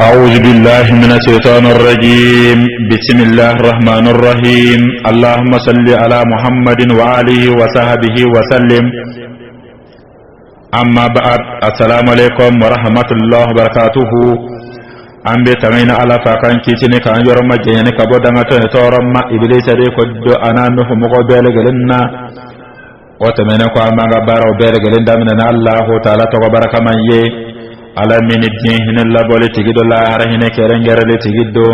أعوذ بالله من الشيطان الرجيم. بسم الله الرحمن الرحيم. اللهم صل على محمد وآله وصحبه وسلم. أما بعد، السلام عليكم ورحمة الله وبركاته. أمبي تمين على فاكان كيتني كان يرم جيني كبودنا تورم إبليس ريكود أنا نفهم قبل جلنا وتمنكو أما غبار وبيل جلنا من الله تعالى تبارك من يه ala mini din hinin labole tigido la ara hine kerengerele tigido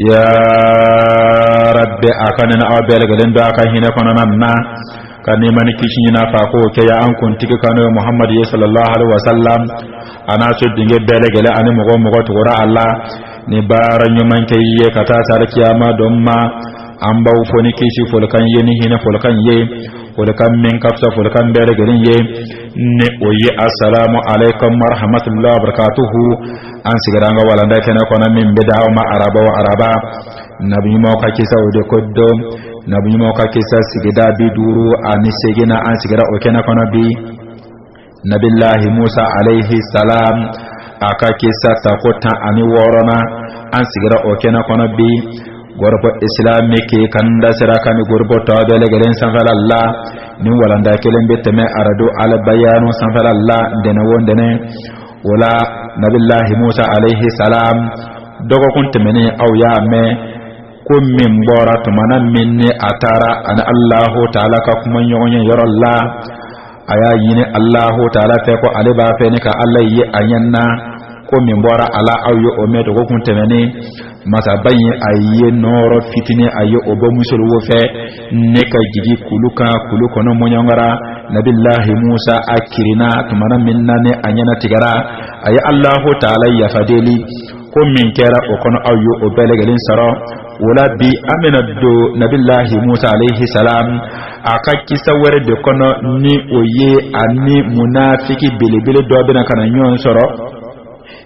ya rabbi akanin abel galendo aka hine kono nanna kani mani kishin na fa ko ke ya an kun tigi kano muhammad sallallahu alaihi wasallam ana so dinge bele gele ani mugo to gora allah ni baran yuman ke ye kata tar kiyama don ma an baw foni kishi fulkan yeni hine fulkan ye fulkan min kafsa fulkan bele gelin ye ne oyi assalamu alaikum wa rahmatullahi wa barakatuhu. an sigaranga walanda kene kona min bida ma araba wa araba nabi mo ka kisa ode koddo nabi mo ka kisa sigida biduru ani segina an sigara o kene kona bi nabillahi musa alaihi salam aka kisa takota ani worona an sigara o kene kona bi gorbo islamike kanda sirakani gorbo tawdele gelen sanfala allah ni walanda kelen beteme arado ala bayanu sanfala allah dene wondene wala nabillahi musa alayhi salam dogo kuntemene aw ya me kum min bora to manan minni atara an allah taala ka kuma nyonya yoralla aya yini allah taala fe ko ale ba fe ni ka allah yi ayanna ko min bora ala aw yo o me dogo kuntemene masa bayin ayye noro fitini ayye obo musul wofe ne ka jigi kuluko no monyangara nabillahi musa akirina tumana minna ne anyana tigara ayye allah taala ya fadeli ko min kera o kono ayyo o belegelin saro wala bi amina do nabillahi musa alayhi salam aka kisawere de kono ni oye ani munafiki bilibili do bina kana nyon soro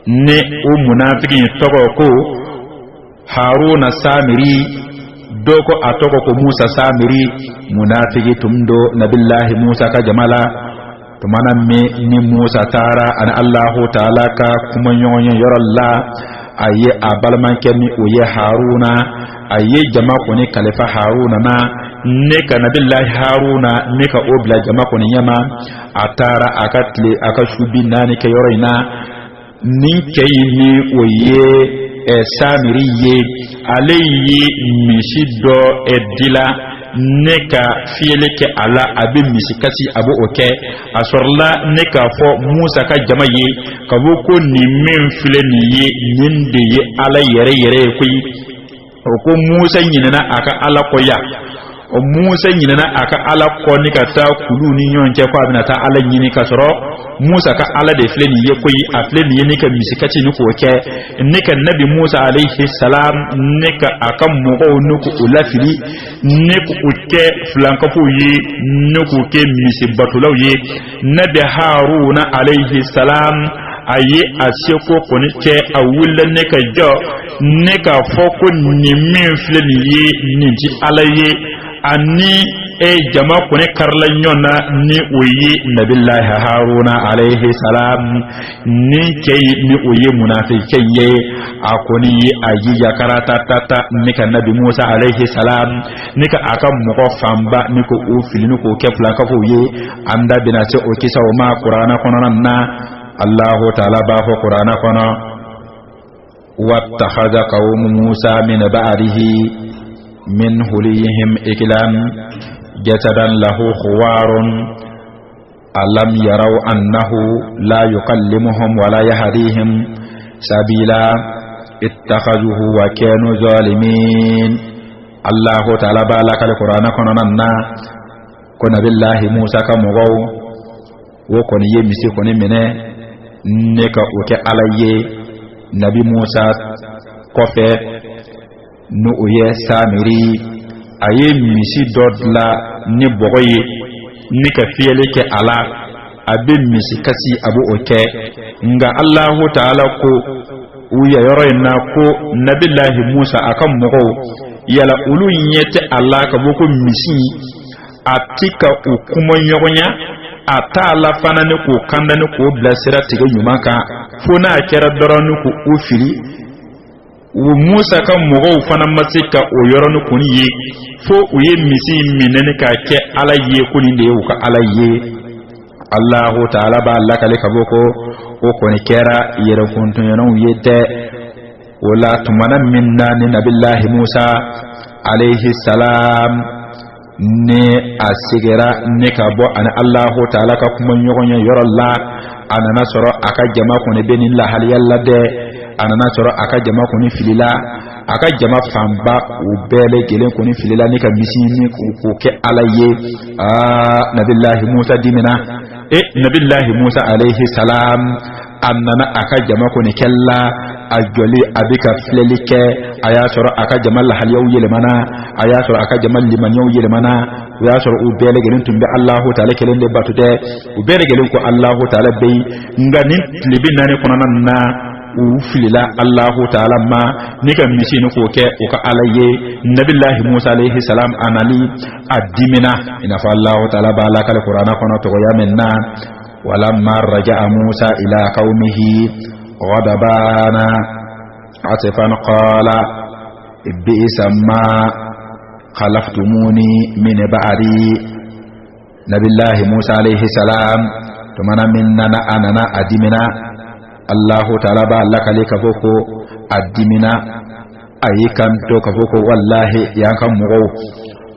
ne o munafiki togo ko haruna samiri doko atoko ko musa samiri munafiki tumdo nabillahi musa ka jamala tumana me ni musa tara an allah taala ka kuma yonyo yoralla aye abalman kenni oye haruna aye jama ko ni kalifa haruna na ne ka nabillahi haruna ne ka obla jama ko ni yama atara akatle akashubi nani ke yoroina nin kayni oye samiriye alayyi mishido edila neka fieleke ala abi misikasi abu oke asorla neka fo musa ka jamaye kabuko ni min fileniye ninde ala yere kuyi ko musa nyina aka ala koya o musa nyina aka ala ko ni kata kulu ni nyonke ko abinata ala nyini kasoro musa ka ala de fleni ye koyi afleni ye nika misikati nuko ke nika nabi musa alayhi salam nika akam mugo nuko ulafili niku uke flanka fu ye nuko ke misibatulau ye nabi haruna alayhi salam aye aseko koni ke awulla nika jo nika foko ni min fleni ye ninji ala ye ani jama kone karla nyona ni oyi nabillahi haruna alayhi salam ni kay ni oyi munafikin ye akoni ayi yakarata tata nika nabi musa alayhi salam nika akam muko famba niko ufili niko kefla kafo ye anda binate o kisa o ma qur'ana kono na allah taala ba fo qur'ana kono wattakhadha qawm musa min ba'dihi min hulihim iklan جسدا له خوار ألم يروا أنه لا يكلمهم ولا يهديهم سبيلا اتخذوه وكانوا ظالمين. الله تعالى بالك القرآن كننا كنا بالله موسى كمغو وكن يمسي كن منه نكا وكي علي نبي موسى كفي نؤية سامري aye misi dodla ni bogoye ni ka fiyele ke ala abe misi kasi abu oke nga allah taala ko uya yoroyna ko nabillahi musa akan mugo yala ulun yete allah ka boko misi atika ukuma yogonya ata la fana ne ko kanda ne ko blasira tiga yumaka fona kera doronu ko ofiri wo Musa kan mogo fana masika o yoronu kuni ye fo o ye misi minene ka ke ala ye kuni de o ka ala ye Allah ta'ala ba Allah kale kaboko o koni kera yere kuntun yonon yete wala tumana minna ni nabillahi Musa alayhi salam ne asigera ne ka bo an Allah ta'ala ka kuma nyogonya yorolla anana soro aka jama koni benin la hal yalla de anana soro aka jama koni filila aka jama famba u bele gelen koni filila ni ka misini ko ke alaye nabillahi Musa dimina nabillahi Musa alayhi salam annana aka jama koni kella ajoli abika filelike aya soro aka jama la hal yaw yelemana aya soro aka jama liman yaw yelemana ya soro u bele gelen tumbe Allah ta'ala kelen de batude u bele gelen ko Allah ta'ala be ngani libina ne konana na u filila Allah ta'ala ma ni ka misini ko ke o ka alaye nabillahi Musa alayhi salam anali adimina ina fa Allah ta'ala ba la kal qur'ana kono to ya menna walamma raja'a Musa ila qaumihi ghadabana atifan qala bi'sa ma khalaftumuni min ba'di nabillahi Musa alayhi salam to mana minna anana adimina Allah ta'ala ba Allah kale ka boko adimina ayikan to ka boko wallahi yankan mugo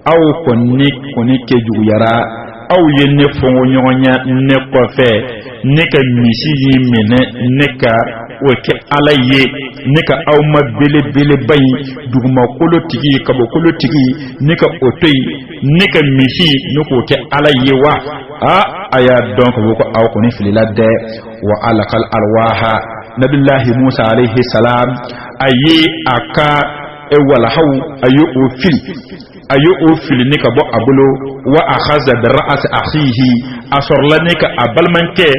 aw konni ke juguyara aw yenne fongo nyonya ne ko fe ne ka misi yimene ne ka o ke alaye ne ka aw ma bele bay duguma kolo tigi ka bo kolo tigi ne ka otoy ne ka misi ne ko ke alaye wa aya donc boko aw koni filila de wa alaqal alwaha nabillahi Musa alayhi salam ayi aka e wala haw ayu ofil ni ka bo abulo wa akhaza bi ra's akhihi asorla ni ka abalmanke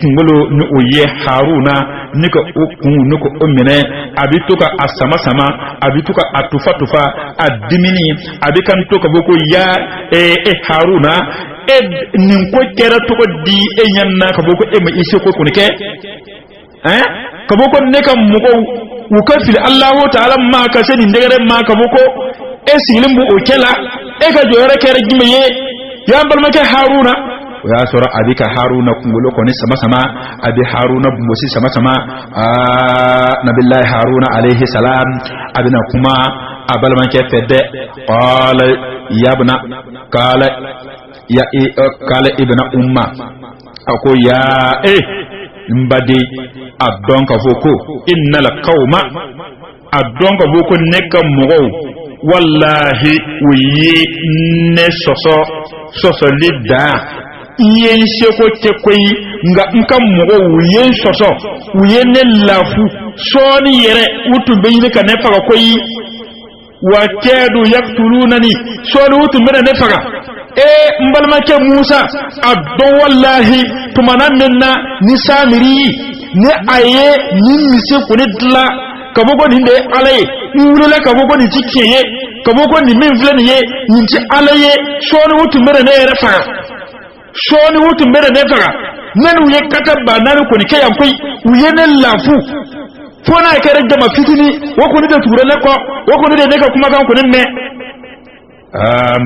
ngolo ni oye Haruna ni ka okun ni ko omine abituka asama sama abituka atufa adimini abikan to ka boko ya Haruna nin ko kera to ko di enyanna ka boko ma ise ko kunike ka boko ne kam mugo ukafil Allah ta'ala ma ka sani ndegere ma ka boko silimbu okela ka jore kera gimeye ya balmake Haruna ya sura abika Haruna kungulo ko ni sama abi Haruna bumusi sama nabillahi Haruna alayhi salam abina kuma abalmake fedde qala yabna qala ibna umma ako ya mbade adonka foko innal qauma adonka foko neka mugo wallahi wiyi ne soso lidda iye seko tekoyi nga nka mugo wiye soso wiye ne lafu soni yere utu beyine ka ne faga koyi wa kadu yaqtulunani soni utu mena ne faga mbalmake Musa adon wallahi tumana minna ni samiri ni aye ni mise kuni dla kabogo ni de alaye ni wulula kabogo ni tikeye kabogo ni minvlen ye ni ti alaye soni wutu mere ne refa soni wutu mere ne faga nanu ye kataba nanu kuni ke yankoi uyene lafu fona kere jama fitini wokuni de turele ko wokuni de neka kuma kan kuni me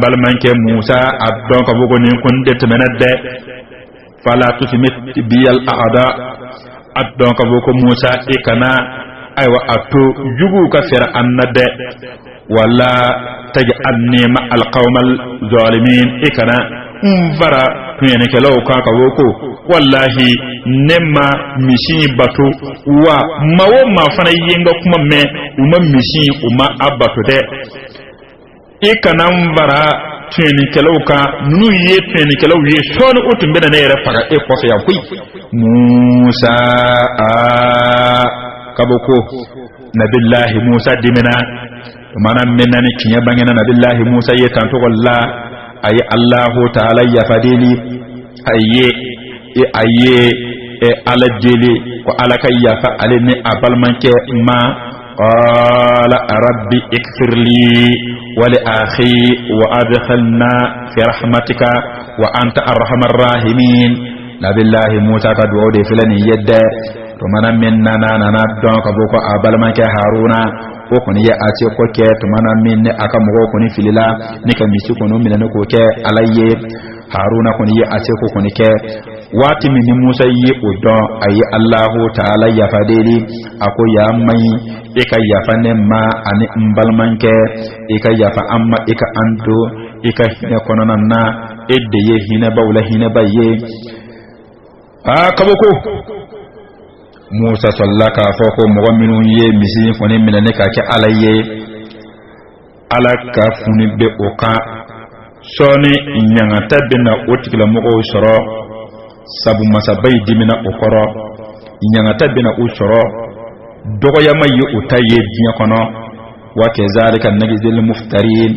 balmanke Musa adon ka bogo ni kun de temenade fala tusmit biyal aada adon ka bogo Musa ikana aywa ato jugu ka fera annade wala taj'alni ma alqawmal zalimin ikana umfara tuyene ke law ka bogo wallahi nemma mishi bato wa mawo ma fana yinga kuma me uma mishi uma abato de ikanam bara tuni kelauka nu ye tuni kelau ye shonu utun bena ne ra faga e kofa ya kui Musa kaboko nabillahi Musa dimina mana menani kinya bangena nabillahi Musa ye tanto walla ay Allah ta'ala ya fadili aye ala jeli ko ala kayya fa alini abalmanke ma qala rabbi ikfir li ولأخي وأدخلنا في رحمتك وأنت أرحم الراحمين نبي الله موسى كدعو دي فلني يد تمانا مننا نانا دون كبوكو أبالما كهارونا وكوني يأتي كوكي تمانا من أكامو كوني فيلا نكا ميسي كونو من نكوكي علي هارونا كوني يأتي كوني كي wati mini Musa yi udon ayi Allahu ta'ala ya fadeli ako ya mai ika ya fane ma ani mbalmanke ika ya fa amma ika ando ika hina konona na edde ye hina bawla hina baye kaboko Musa sallaka foko mo minu ye misi fone minane ka ke alaye alaka funi be oka soni nyanga tabina otikla mo soro sabu masabai dimina okoro nyangata bina usoro dogo ya mayi utaye biya kono wa kezalika najzil muftarin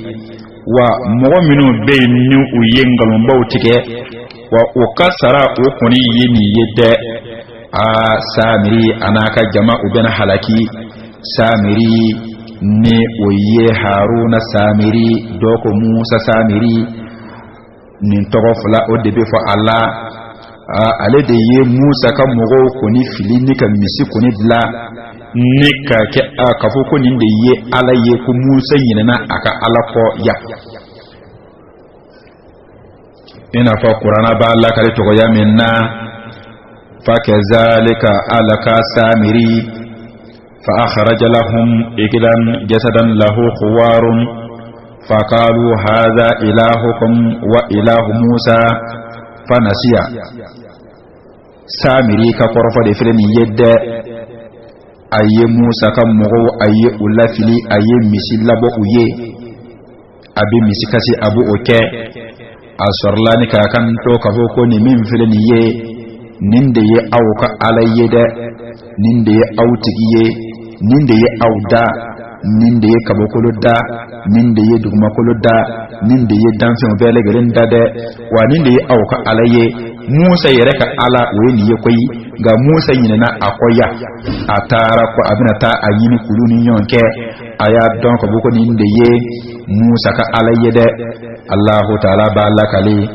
wa mu'minu bayni uyengal mbawtike wa ukasara ukuni yini yedde samiri anaka jama'u bina halaki samiri ne oye haruna samiri doko musa samiri nin togo fula o debe fo Allah ale de ye Musa ka mogo koni fili ni ka misi koni dila ni ka ke ka fo ko nin de ye ala ye ko Musa yinana aka ala ko ya ina fa Qur'ana ba Allah kale to ya minna fa kazalika alaka samiri fa akhraja lahum iklan jasadan lahu khuwarun fa qalu hadha ilahukum wa ilahu Musa fanasiya samiri ka korfo de fileni yedde aye Musa kam mogo aye ulafili aye misilla bo uye abi misikasi abu oke asorlani ka kan to ka ko ni min fileni ye ninde ye awka alayede ninde ye awtigiye ninde ye awda ninde ye kabokolo da ninde ye dugmakolo da ninde ye danfin bele gelen dade wa ninde ye awka alaye Musa yere ka ala weni ye koyi ga Musa yinena akoya atara ko abinata ayini kuluni yonke aya don ko boko ninde ye Musa ka alaye de Allahu ta'ala balakali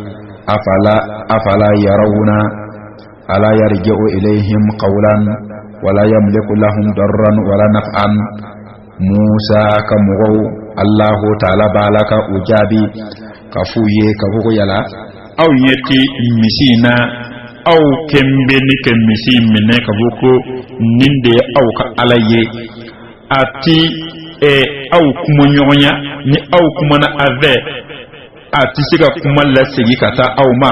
afala yarawuna ala yarji'u ilayhim qawlan wala yamliku lahum darran wala naf'an Musa ka mugo Allahu ta'ala balaka ujabi kafuye kabugo yala aw yeti misina aw kembe ni kemisi mine kabuko ninde aw ka alaye ati aw kumonyonya ni aw kumana ave ati siga kumalla sigi kata aw ma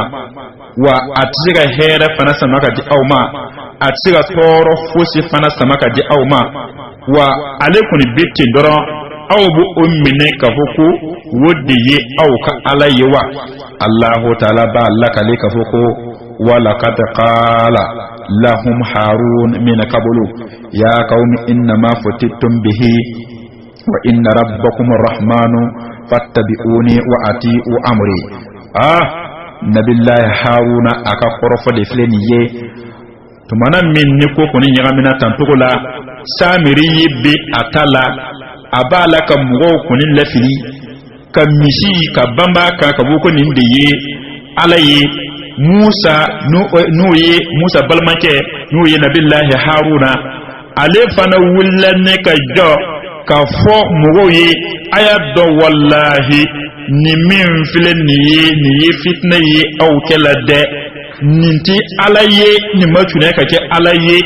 wa ati siga hera fana samaka di aw ma ati siga toro fosi fana samaka di aw ma wa alekuni bitti doro aw bu ummine kafuku wodi ye aw ka alaye wa Allahu ta'ala ba laka le kafuku wa laqad qala lahum harun min qablu ya qaumi inna ma futittum bihi wa inna rabbakum arrahmanu fattabi'uni wa ati'u amri nabillahi haruna aka korofo de fleni ye tumana min ni ko koni nyagamina tantugola samiri bi atala abala ka mugo koni lafili ka misi ka bamba ka kabuko ninde ye alaye Musa no ye Musa balmanke no ye nabillahi haruna ale fana wullane ka jo ka fo mugo ye aya do wallahi ni min file ni ye fitna ye aw kala de ninti alaye ni matune ka ke alaye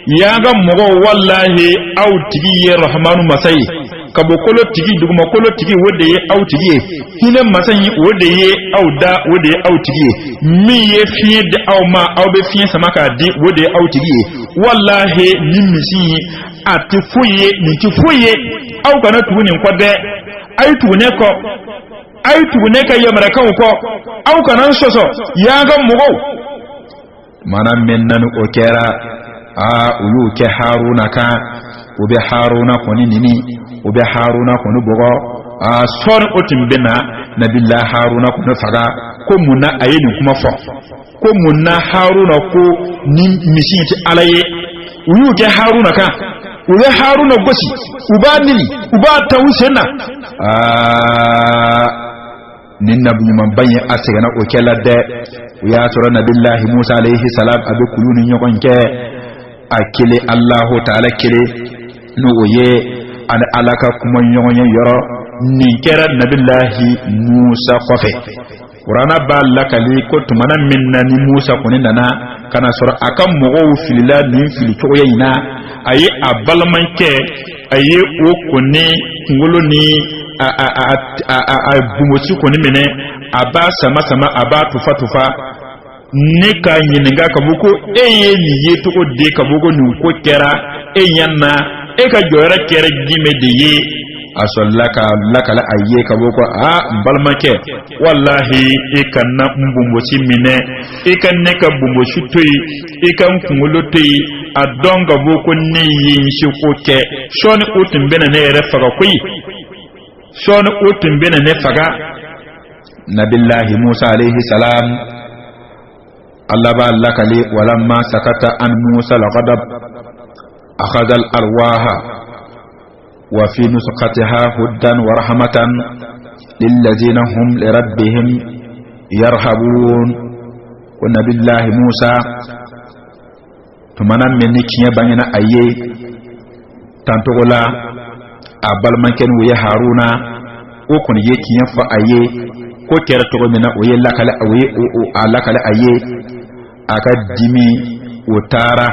yaga mugo wallahi aw tigi ye rahmanu masai kabo kolo tigi duguma kolo tigi wode ye aw tigi hina masanyi wode ye aw da wode ye aw tigi mi ye fiye de aw ma aw be fiye samaka di wode ye aw tigi wallahi ni misi ati fuye ni ti fuye aw kana tuni kwade ay tuni ko ay tuni ka yamara kan ko aw kana soso yaga mugo mana mennan o kera uyu ke haruna ka ube haruna koni nini ube haruna koni bogo sor otimbena nabillah haruna koni faga ko munna ayeni kuma fo ko munna haruna ko ni misiti alaye uyu ke haruna ka uya haruna gosi ubani uba tawsena nin nabi man banye asegana o kala de ya tura nabillahi musa alayhi salam abe kuluni nyokonke akile allah ta'ala kile no oye an alaka kuma nyonye yoro ni kera nabillahi musa khofe qur'ana balaka li ko tumana minna ni musa kunina kana sura akam mo filila ni fili to yina ayi abalmanke ayi o kone ngolo ni a bumoci koni mene aba sama aba tufa ne ka nyininga kabuko eye ni yeto o de kabuko ni ko kera eyanna e ka jora kera gime de ye asallaka lakala ayye kabuko balmake wallahi e kanna mbumboci mine e kan ne ka bumboci toyi e kan kungulo toyi adonga boko ne yin shi ko ke shoni utun bena ne refaga kuyi shoni utun bena ne faga nabillahi musa alayhi salam Allah ba lakali walamma sakata an musa laqad akhadha al-arwaha wa fi nusqatiha hudan wa rahmatan lil ladina hum li rabbihim yarhabun wa nabillahi musa tumana menni kinya banyana aye tantogola abalmanken wuya haruna o kun ye kinya fa aye ko kera to mena o ye lakala aye o alakala aye aka dimi o tara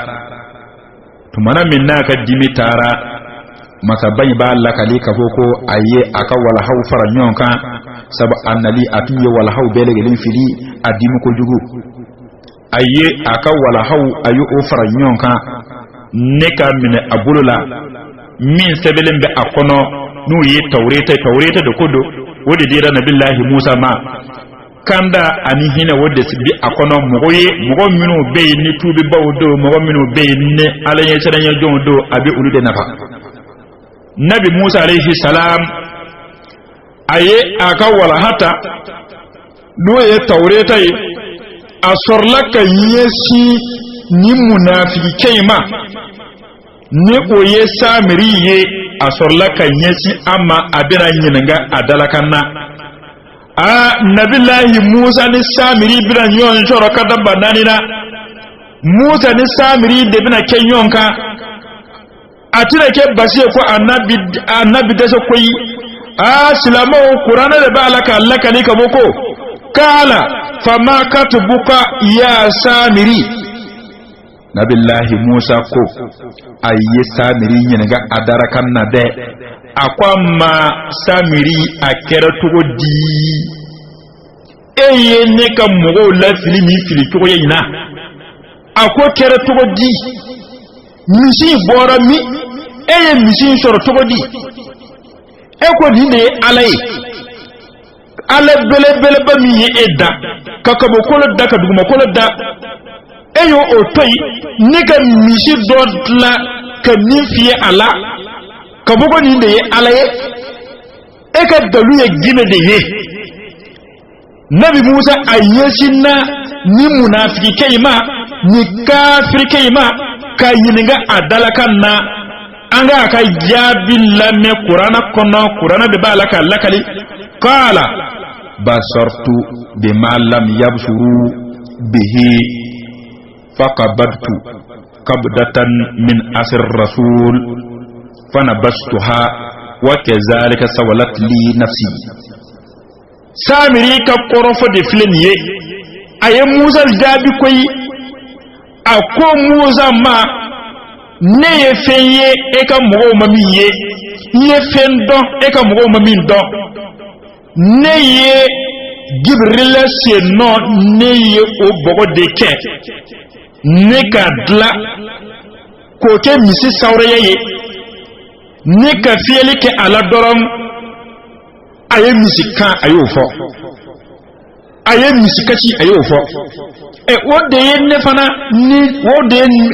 tumana minna aka dimi tara masabai ba lakali ka ko aye aka wala haw fara nyonka sab annali atuye wala haw belegelin fili adimi ko jugu aye aka wala haw ayu o fara nyonka neka mine abulula min sebelen be akono nu yi tawreta de kodo wodi dira nabillahi musa ma kanda ani hina wodi sibi akono mugo minu be ni tubi bawdo mugo minu be ne alanye serenya jondo abi ulude nafa nabi musa alayhi salam aye aka wala hata do ye tawreta yi asorlaka yesi ni munafiki kema ne koye samiri ye asorlaka yesi amma abira nyinga adalakanna nabillahi musa ni samiri bira nyon choro kadaba nanina musa ni samiri de bina kenyonka atira ke basiye ko annabi dasa koyi silamo qur'ana da balaka allaka ni kaboko kala fama katubuka ya samiri nabillahi musa ko ayye samiri nyinga adarakan na de akwamma samiri akera tugo di eye ne ka mugo la filimi fili tugo yina akwa kera tugo di misi bora mi eye misi soro tugo di eko di ne alai ala bele ba mi ye edda kakabo kolo da ka duguma kolo da eyo otoy niga misi dodla ka nifiye ala kabogo ni de ala ye e ka dalu ye gine de ye nabi musa ayesina ni munafiki kayma ni kafir kayma ka yininga adala kanna anga ka jabilla me qur'ana kono qur'ana de balaka lakali qala basartu bima lam yabsuru bihi faqabadtu qabdatan min asr rasul fanabastuha wa kadhalika sawalat li nafsi samiri ka korofo de fleniye aye musa jabi koyi ako musa ma ne ye fenye e ka mogo mamiye ye fendo e ka mogo mamindo ne ye gibril se no ne ye o bogo de ke ne ka dla ko ke misi sawre ye ne ka fieli ke ala dorom aye misika ayofo aye misikachi ayofo e wode ne fana ni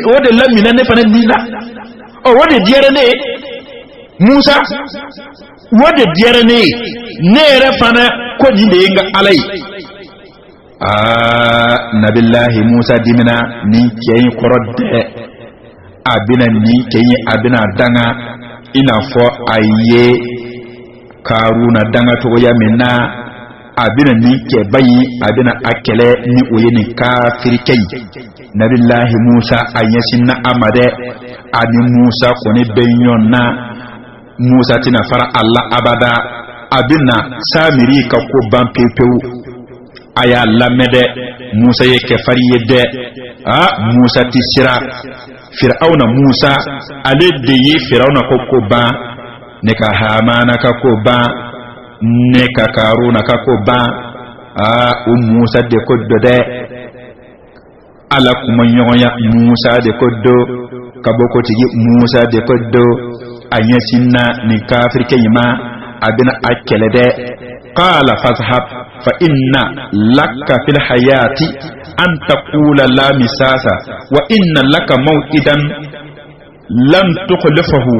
wode lamina ne fana ni la o wode diere ne musa wode diere ne re fana ko ni de nga alai nabillahi musa dimina ni kay korodde abina ni keyi abina danga ina fo aye karuna danga to ya mena abina ni ke bayi abina akele ni oyeni kafir kai nabillahi Musa ayesinna amade ani Musa koni benyonna Musa tina fara Allah abada abina samiri ka ko ban pepew aya lamede Musa yake fariyede Musa tisira Fir'auna Musa alede yi Fir'auna ko ba ne ka Hamana ka ko ba ne ka Karuna ka ko ba Musa de ko de ala kuma nyonya Musa de ko do kaboko tigi Musa de ko do anyesinna ni kafir kayima abina akelede qala fazhab fa inna laka fil hayati an taqula la misasa wa inna laka maw'idan lam tukhlifahu.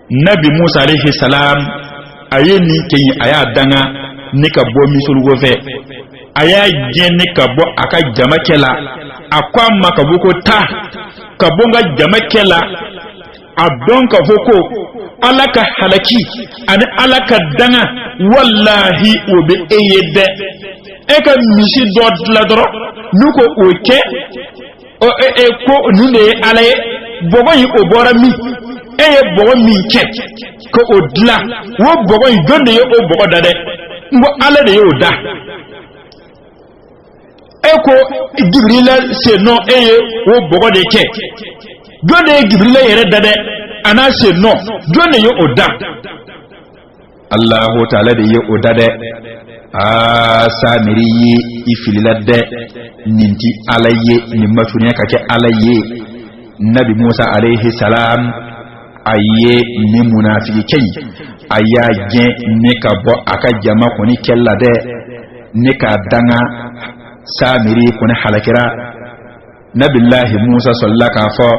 Nabi Musa alayhi salam ayeni keyi aya danga ni ka bo misulgo fe aya jenne ka bo aka jamakela akwa makabuko ta ka bonga jamakela abon ka foko alaka halaki ani alaka danga wallahi obe eyede eka misi dot la doro nuko oke o ko nune alaye bogo yi obora mi eye bogo mi ke ko odla wo bogo yi donde ye o bogo dade ngo ala de yoda eko Jibril se no eye wo bogo de ke donde Jibril yere dade ana se no donde ye oda Allahu ta'ala de ye oda de samiri ifililade ninti alaye ni matunya kake alaye Nabi Musa alayhi salam aye ni munafiki kai aya gen ne ka bo aka jama ko ni kella de ne ka danga samiri ko ni halakira Nabillahi Musa sallaka fa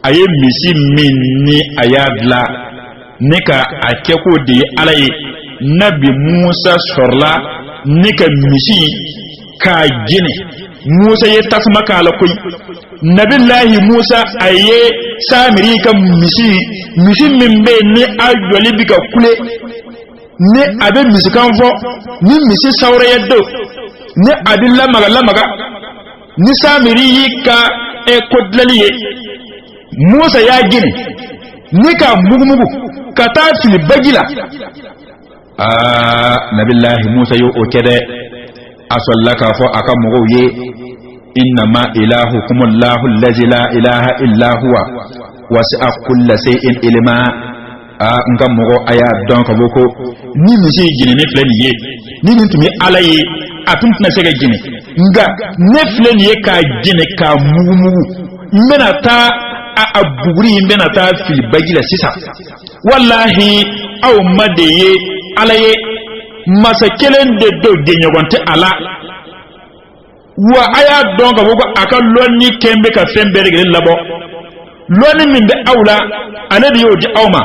aye misi minni ayadla ne ka akeko de alaye Nabi Musa sorla ne ka misi ka gine Musa ya tasma ka alakoi Nabillahi Musa aye samiri ka misi min be ni ajoli bika kule ni abe misi kan fo ni misi sawra yeddo ni adilla maga ni samiri ka e kodlaliye Musa ya gine ni ka mugu kata fil bagila Nabillahi Musa yo okede asallaka fo aka mugo ye innama ilahukum Allahu allazi la ilaha illa huwa wasi'a kulli shay'in ilma ngam mugo aya donc boko ni misi gine ne fleniye ni ntumi alaye atumtna sega gine nga ne fleniye ka gine ka mugu mena ta abuguri mena ta fil bagila sisa wallahi aw madeye alaye masakelen de do genyogonte ala wa aya donga bogo aka lonni kembe ka fembe rege labo lonni min be awla alade yoji awma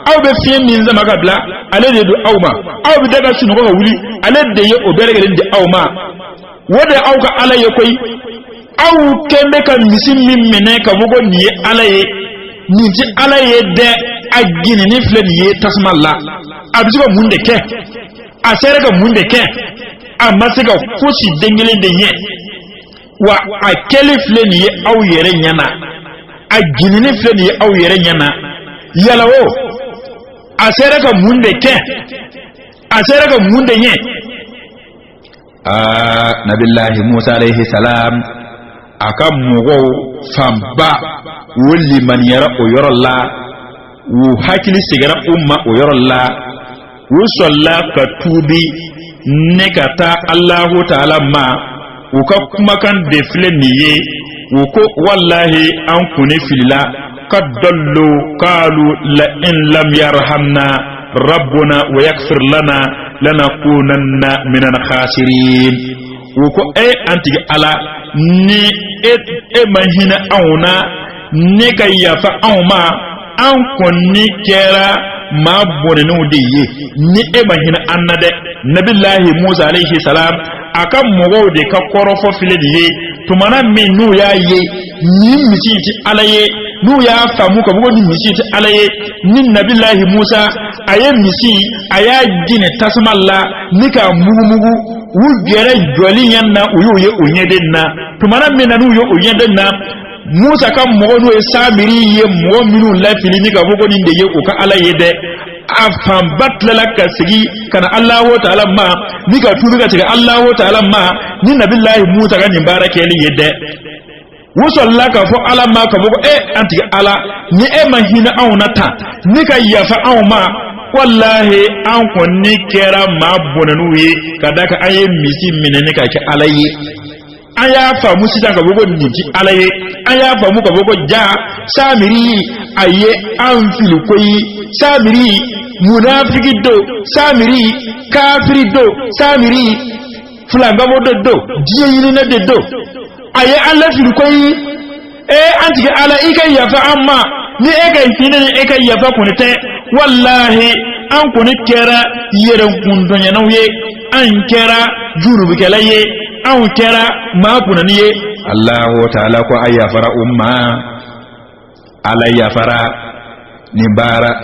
aw be fi min zama ka bla alade do awma aw be daga sunu ko wuli alade ye oberege de awma wode awka ala ye koy aw kembe ka misim min mene ka bogo ni ala ye ni ti ala ye de agini ni fle ni tasmalla abisigo munde ke asere ka munde ke amasega fosi dengele de ye wa akele fle ni aw yere nyana agini ni fle ni aw yere nyana yalawo asere ka munde ke asere ka munde ye nabillahi Musa alayhi salam aka mugo famba wuli man yara o yorolla wu hakili sigara umma o yorolla wu solla ka tubi ne kata Allahu ta'ala ma wu ka kuma kan defle niye wu ko wallahi an kuni filila kadallu qalu la in lam yarhamna rabbuna wa yaghfir lana lanakunanna minal khasirin wu ko antigi ala ni mahina auna ne ka yafa auma an konni kera ma bonenu de ye ni mahina annade nabillahi Musa alayhi salam aka mogo de ka korofo file de ye tumana min nu ya ye ni misi ti alaye nu ya famu ka bugo ni misi ti alaye ni nabillahi Musa aye misi aya gine tasmalla nika mugu wu gere joli yanna uyu unyeden na tumana min na nu yo unyeden na Musa kam mo no Samiri ye mo minu la fili nika bugo ni de ye o ka alaye de afan batlala ka sigi kana Allah ta'ala ma nika tunu ka tiga Allah ta'ala ma ni nabillahi Musa ga ni barakeli yedde wusalla ka fo ala ma ka bugo anti ala ni mahina aunata nika yafa auma wallahi an kunni kera ma bonanu ye kadaka aye misi minene ka ki alaye aya fa musita ka bugo ni ki alaye aya fa mu ka bugo ja Samiri aye an filu koyi Samiri munafiki do Samiri kafiri do Samiri fulangamo do diye yini na de do aye Allah filu koyi anti ala ika yafa amma ni eka fina ni eka yafa kunite wallahi an kuni kera yeren kundonya nauye an kera jurubu kelaye an kera ma kunaniye Allah ta'ala ko ayafara umma ala yafara ni bara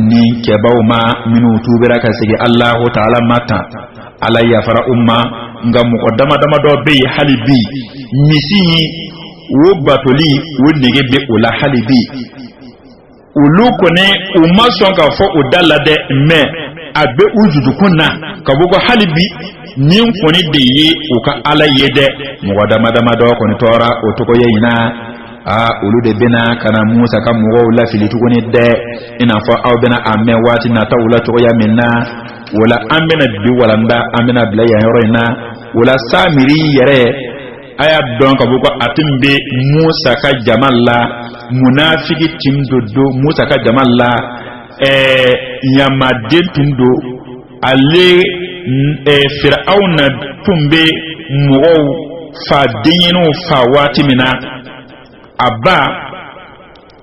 ni kebauma minu tubira ka sigi Allah ta'ala mata ala yafara umma ngam muqaddama dama do be halibi misi wo batoli wo nege be ola halibi ulukone umma sonka fo udalade me abe ujudu kunna kabugo halibi nin koni de yi uka ala yede muqaddama dama do koni tora otoko yina ulu de bena kana Musa ka mugo la filitu koni de ina fa aw bena amme wati na tawla to ya minna wala amena bi wala nda amena bla ya yorina wala Samiri yere aya don ka buko atimbe Musa ka jamalla munafiki timdodo Musa ka jamalla yamade tundo ale fir'auna tumbe mugo fa dinyinu fa wati mina abba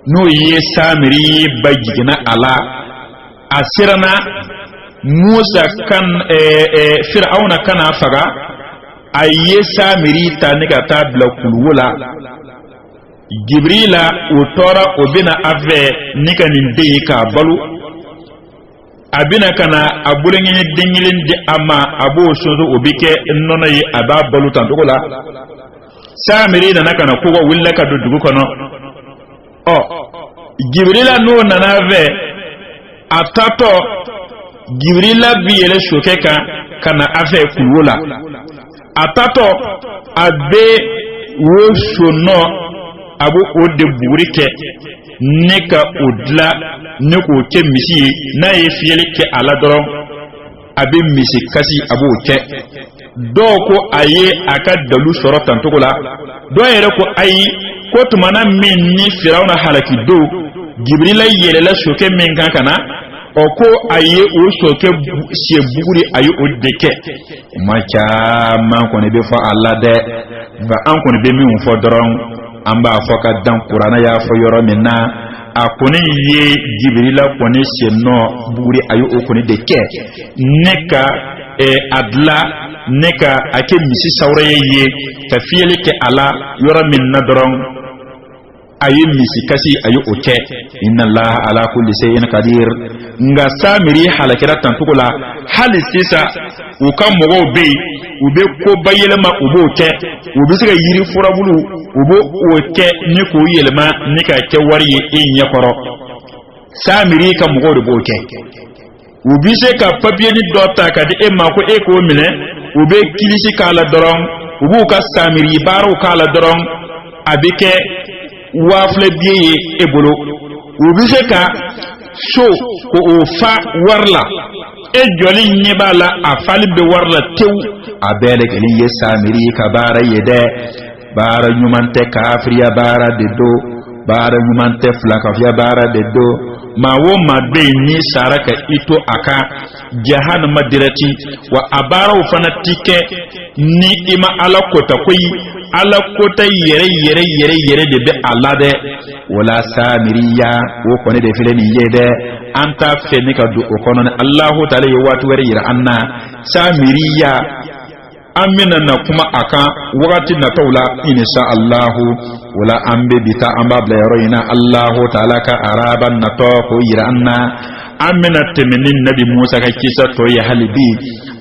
no ye Samiri bagigina ala asirana Musa kan fir'auna kana faga aye Samiri ta nika ta bla kulwula Jibrila utora obina ave nika ninde ka balu abina kana abulengini dingilin di ama abo sozo obike nono yi aba balu tantokola Samiri na kana kugo willa ka dudugo kono Jibrila no nanave atato Jibrila biyele shokeka kana ave kulwula atato abe wo sono abu ode burike neka odla neko ke misi na ye fiyele ke aladoro abe misi kasi abu ke doko aye aka dalu soro tantokola do yere ko ayi ko tumana min ni Firauna halaki do Jibrila yele la shoke min kankana oko aye o shoke she buguri aye odeke macha man ko ne be fa Allah de ba an ko ne be min fo doron amba foka dan Qur'ana ya fo yoro minna akoni ye Jibrila koni she no buguri aye o koni deke neka adla neka ake misi sauraye ye tafiyele ke ala yoro minna doron ayi misi kasi ayi oke inna Allah ala kulli shay'in qadir nga Samiri halakira tantukula hali sisa ukam mogo ube ko bayelema ubo ke ubi siga yiri furabulu ubo oke ni ko yelma ni ka ke wariye in yakoro Samiri ka mogo de boke ubi se ka papier ni dota ka de emma ko e ko mine ube kilisi kala doron ubu ka Samiri baro kala doron abike wafle biye ebolo ubise ka so ko ofa warla e joli nyebala afali be warla tew abele kali ye Samiri ka bara yede bara nyumante kafriya bara de do bara nyumante flaka fiya bara de do ma wo madbe ni saraka ito aka jahannama dirati wa abara fana tike ni ima ala kota koyi ala kota yere de be Allah de wala Samiriya wo kone de fele ni yede anta feni ka du okono ne Allah ta'ala ye watu were yira anna Samiriya amina na kuma aka wakati na taula insha Allah wala ambe bita amba blayroina Allah ta'ala ka araban na to ko iranna amina teminin nabi Musa ka kisa to ya halibi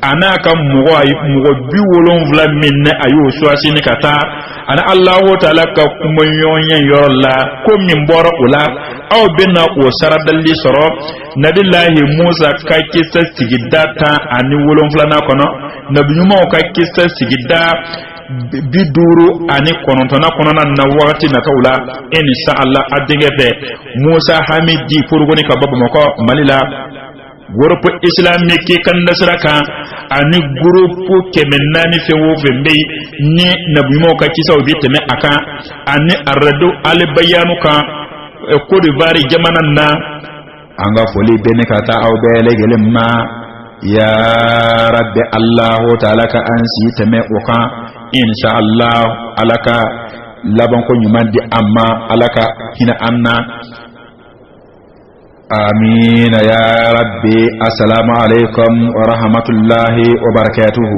ana kan mugo bi wolon vla minne ayo swasini kata ana Allah ta'ala ka kuma yonyen yorola ko min boro ula aw binna o saradalli soro nabillahi Musa ka kisa sigidata ani wolon vla na kono nabi nyuma ka kisa sigida biduru ani konontona konona na wakati na taula insha Allah adigete Musa Hamidi furgoni ka babu mako malila grupu islamiki kan nasraka ani grupu kemenani fewo fembe ni nabimo ka kisa obiteme aka ani aradu al bayanu ka ko divari jamanan na anga foli benekata aw bele gelemma ya rabbi Allah ta'ala ka ansi teme oka insha Allah alaka laban ko nyumandi amma alaka hina anna amin ya rabbi assalamu alaikum wa rahmatullahi wa barakatuhu.